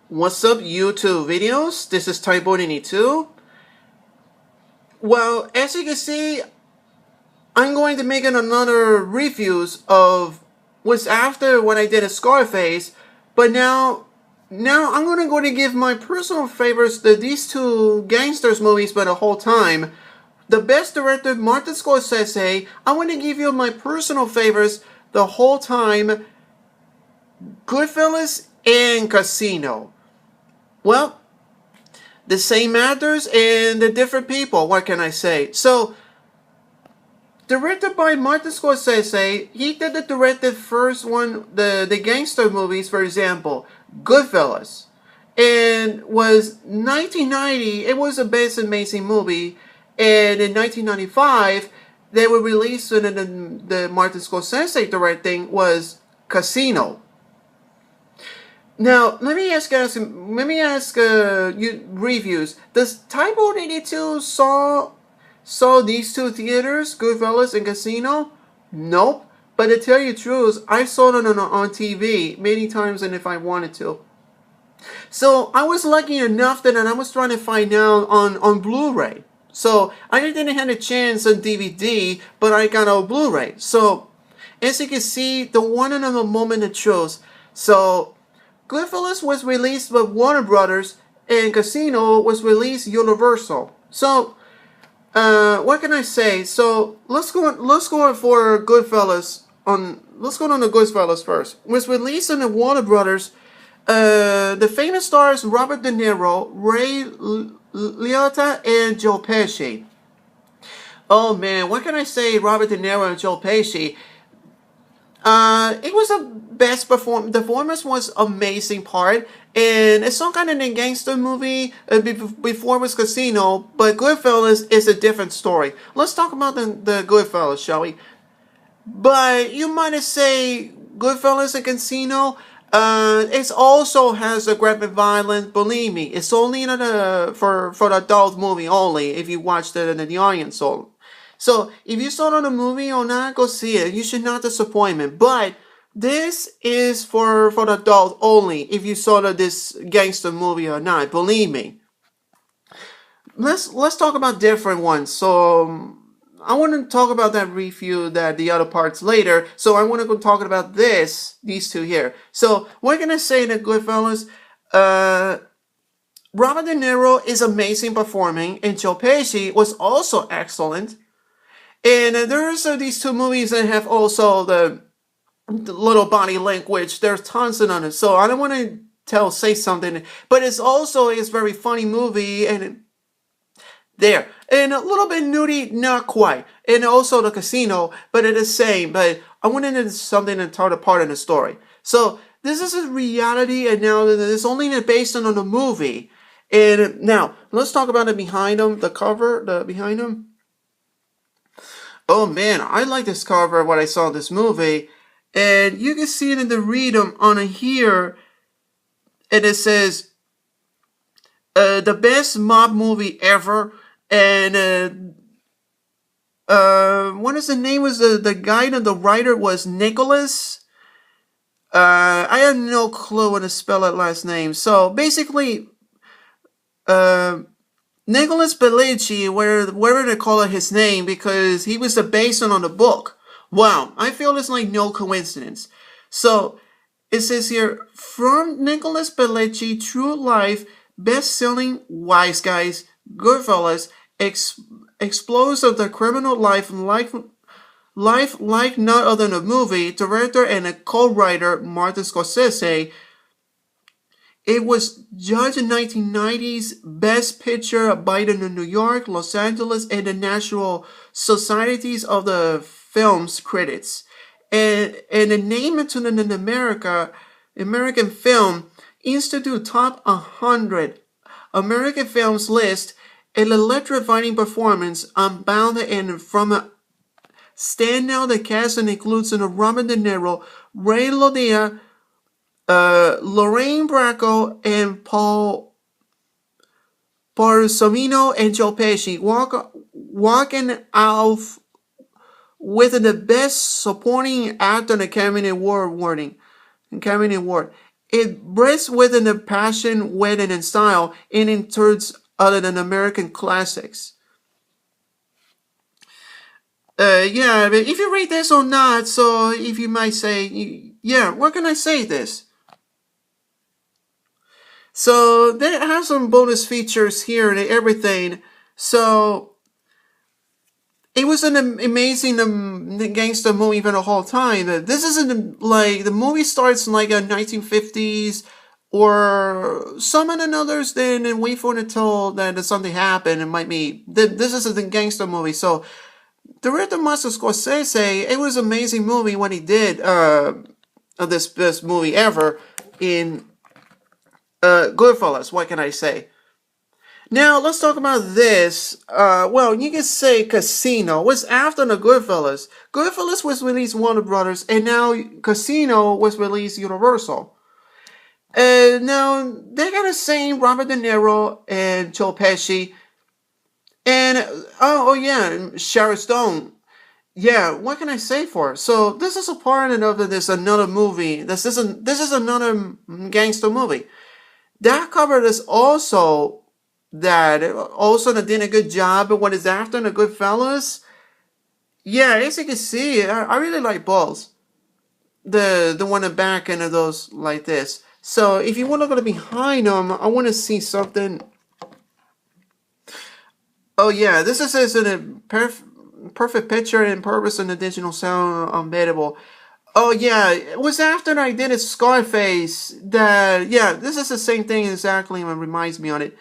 What's up, YouTube videos? This is Tybo82. Well, as you can see, I'm going to make another reviews of what's after what I did at Scarface, but now I'm going to give my personal favorites to these two gangsters movies for the whole time. The best director, Martin Scorsese. I want to give you my personal favorites the whole time, Goodfellas and Casino. Well, the same actors and the different people. What can I say? So, directed by Martin Scorsese, he did the directed first one, the gangster movies, for example, Goodfellas, and was 1990. It was a best amazing movie, and in 1995 they were released. And the Martin Scorsese directing was Casino. Now, let me ask you reviews. Does Tybo82 saw these two theaters, Goodfellas and Casino? Nope. But to tell you the truth, I saw them on TV many times than if I wanted to. So I was lucky enough that I was trying to find out on Blu-ray. So I didn't have a chance on DVD, but I got a Blu-ray. So as you can see, the one in a moment of truth. So Goodfellas was released by Warner Brothers, and Casino was released Universal. So, what can I say? So let's go on for Goodfellas. Let's go on the Goodfellas first. It was released on the Warner Brothers. The famous stars Robert De Niro, Ray Liotta, and Joe Pesci. Oh man, what can I say? Robert De Niro and Joe Pesci. It was a best perform. The performance was amazing part, and it's some kind of a gangster movie. Before it was Casino, but Goodfellas is a different story. Let's talk about the Goodfellas, shall we? But you might say Goodfellas and Casino. It also has a graphic violence. Believe me, it's only for the adult movie only. If you watched it in the audience only. So, if you saw it on a movie or not, go see it. You should not disappoint me. But this is for the adult only. If you saw this gangster movie or not, believe me. Let's talk about different ones. So I want to talk about that review, the other parts later. So I want to go talking about these two here. So what can I say to Goodfellas? Robert De Niro is amazing performing, and Joe Pesci was also excellent. And there's these two movies that have also the little body language. There's tons of it. So I don't want to say something, but it's very funny movie, and there. And a little bit nudie, not quite. And also the Casino, but it's the same. But I wanted to something to tell the part of the story. So this is a reality, and now it's only based on the movie. And now let's talk about it behind them, the cover, the behind them. Oh man, I like this cover of what I saw in this movie. And you can see it in the read-em on here. And it says, the best mob movie ever. And, what is the name? Was the guy and the writer was Nicholas. I have no clue how to spell that last name. So basically, Nicholas Bellici, whatever they call it his name, because he was based on the book. Wow, I feel it's like no coincidence. So, it says here, from Nicholas Bellici, true life, best-selling Wise Guys, Goodfellas, explosive the criminal life like none other than a movie, director and a co-writer, Martin Scorsese. It was judged in 1990's Best Picture by the New York, Los Angeles, and the National Societies of the Film's critics. And the name it to the American Film Institute Top 100 American Films list, an electrifying performance, unbounded, and from a standout the cast includes Robert De Niro, Ray Liotta, Lorraine Bracco, and Paul Parsomino, and Joe Pesci walking out with the best supporting actor in the Academy Award. It breathes with a passion, wit, and in style, and it turns other than American classics. Yeah, but if you rate this or not, so if you might say, yeah, what can I say this? So they have some bonus features here and everything. So it was an amazing gangster movie for the whole time. This isn't like the movie starts in like a 1950s or some and others. Then wait for it until that something happened. It might be this is a gangster movie. So director Master Scorsese, it was an amazing movie when he did this best movie ever in Goodfellas. What can I say? Now let's talk about this. Well, you can say Casino was after the Goodfellas. Goodfellas was released Warner Brothers, and now Casino was released Universal. Now they got the same Robert De Niro and Joe Pesci, and oh yeah, Sharon Stone. Yeah, what can I say for it? So this is a part of this another movie. This is another gangster movie. That covered is also that did a good job. But what is after the Goodfellas? Yeah, as you can see, I really like both. The one in the back and those like this. So if you want to go behind them, I want to see something. Oh yeah, this is a perfect picture and purpose and additional sound unbeatable. Oh yeah, it was after I did a Scarface that yeah, this is the same thing exactly and reminds me on it.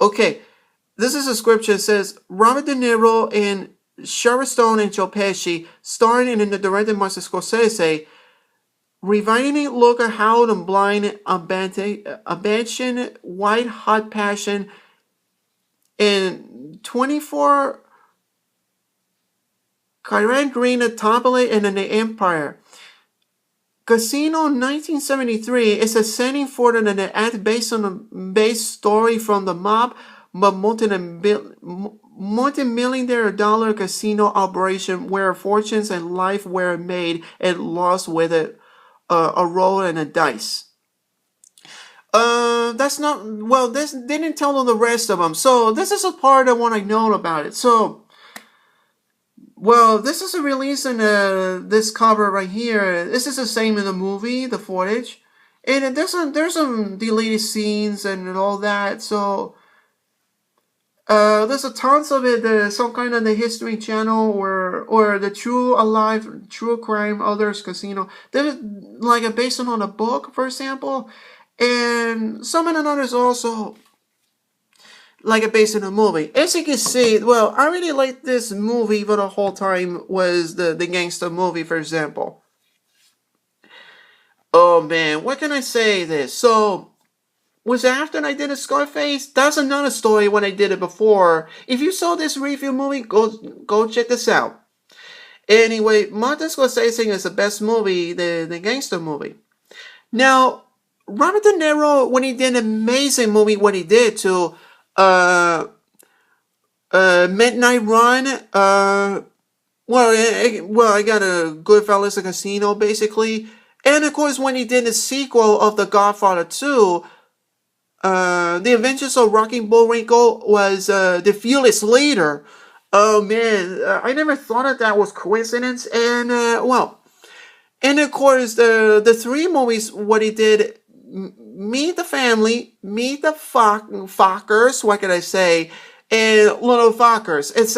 Okay, this is a scripture that says Robert De Niro and Sharon Stone and Joe Pesci starring in the director Martin Scorsese, reviving look at how the blind abandon white hot passion in 24 Kyran Green Tablet and the Empire. Casino 1973 is a setting for an ad based on a base story from the mob, but multi-million dollar casino operation where fortunes and life were made and lost with a roll and a dice. That's not well. This didn't tell them the rest of them. So this is a part I want to know about it. So. Well, this is a release in this cover right here. This is the same in the movie, the footage, and there's some deleted scenes and all that. So there's a tons of it. Some kind of the History Channel or the True Alive, True Crime, Others Casino. There's like a based on a book, for example, and some of the others also. Like a based on a movie. As you can see, well, I really like this movie for the whole time was the gangster movie, for example. Oh man, what can I say this? So, was after I did a Scarface? That's another story when I did it before. If you saw this review movie, go check this out. Anyway, Martin Scorsese is the best movie, the gangster movie. Now, Robert De Niro, when he did an amazing movie, what he did to Midnight Run. I got a Goodfellas, a Casino, basically, and of course when he did the sequel of The Godfather 2, The Adventures of Rocky Bullwinkle was The Fearless Leader. Oh man, I never thought that was coincidence, and and of course the three movies what he did. Meet the Family, Meet the Fockers, what can I say, and Little Fockers. It's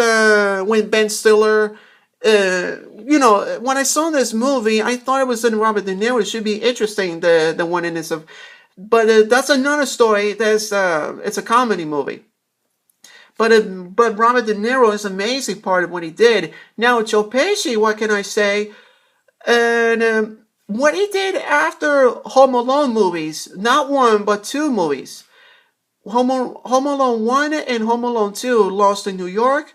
when Ben Stiller, when I saw this movie, I thought it was in Robert De Niro. It should be interesting, the one in this, but that's another story. It's a comedy movie. But Robert De Niro is an amazing part of what he did. Now Joe Pesci, what can I say, and. What he did after Home Alone movies, not one, but two movies. Home Alone 1 and Home Alone 2, Lost in New York.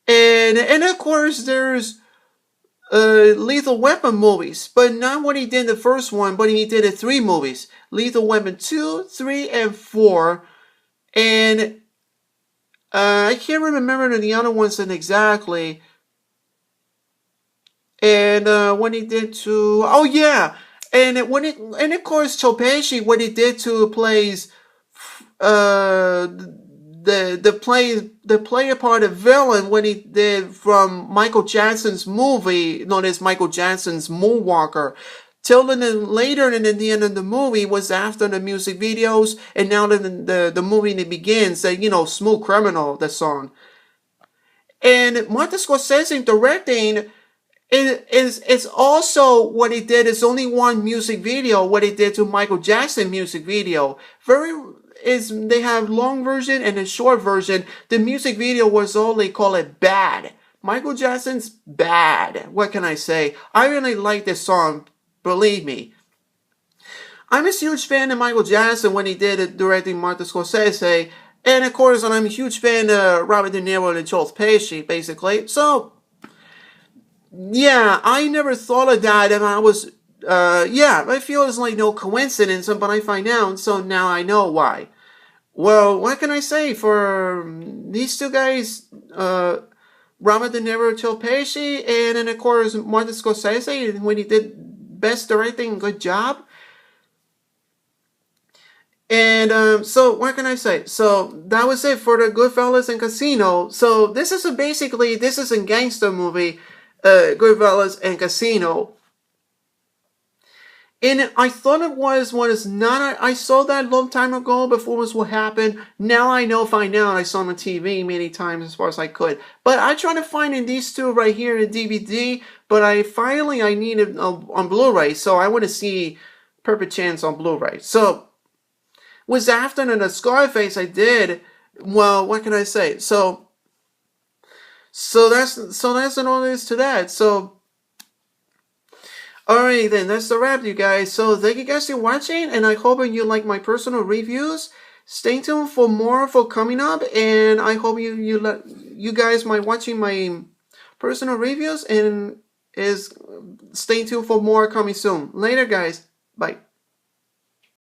And of course, there's Lethal Weapon movies, but not what he did in the first one, but he did it three movies. Lethal Weapon 2, 3, and 4. And I can't remember the other ones exactly. And when he did to, oh yeah, and of course Joe Pesci, what he did to plays the player part of villain, what he did from Michael Jackson's movie known as Michael Jackson's Moonwalker. Till later in the end of the movie was after the music videos, and now the movie begins. Smooth Criminal, the song, and Martin Scorsese directing. It's also what he did is only one music video. What he did to Michael Jackson music video. They have long version and a short version. The music video was all they call it bad. Michael Jackson's bad. What can I say? I really like this song. Believe me. I'm a huge fan of Michael Jackson when he did it directing Martin Scorsese. And of course, I'm a huge fan of Robert De Niro and Joe Pesci, basically. So, yeah, I never thought of that, and I was, I feel it's like no coincidence, but I find out, so now I know why. Well, what can I say for these two guys, Robert De Niro, Joe Pesci, and then of course Martin Scorsese, when he did best directing, good job. And so what can I say? So that was it for the Goodfellas and Casino. So this is a gangster movie. Goodfellas and Casino. And I thought it was what is not. I saw that a long time ago before it was what happened. Now I know, find out. I saw on TV many times as far as I could. But I tried to find in these two right here in the DVD. But I need it on Blu-ray. So I want to see Perfect Chance on Blu-ray. So was after the Scarface I did. Well, what can I say? So that's all there is to that. So, alright then, that's the wrap, you guys. So thank you guys for watching, and I hope you like my personal reviews. Stay tuned for more for coming up, and I hope you guys might watching my personal reviews, and stay tuned for more coming soon. Later, guys. Bye.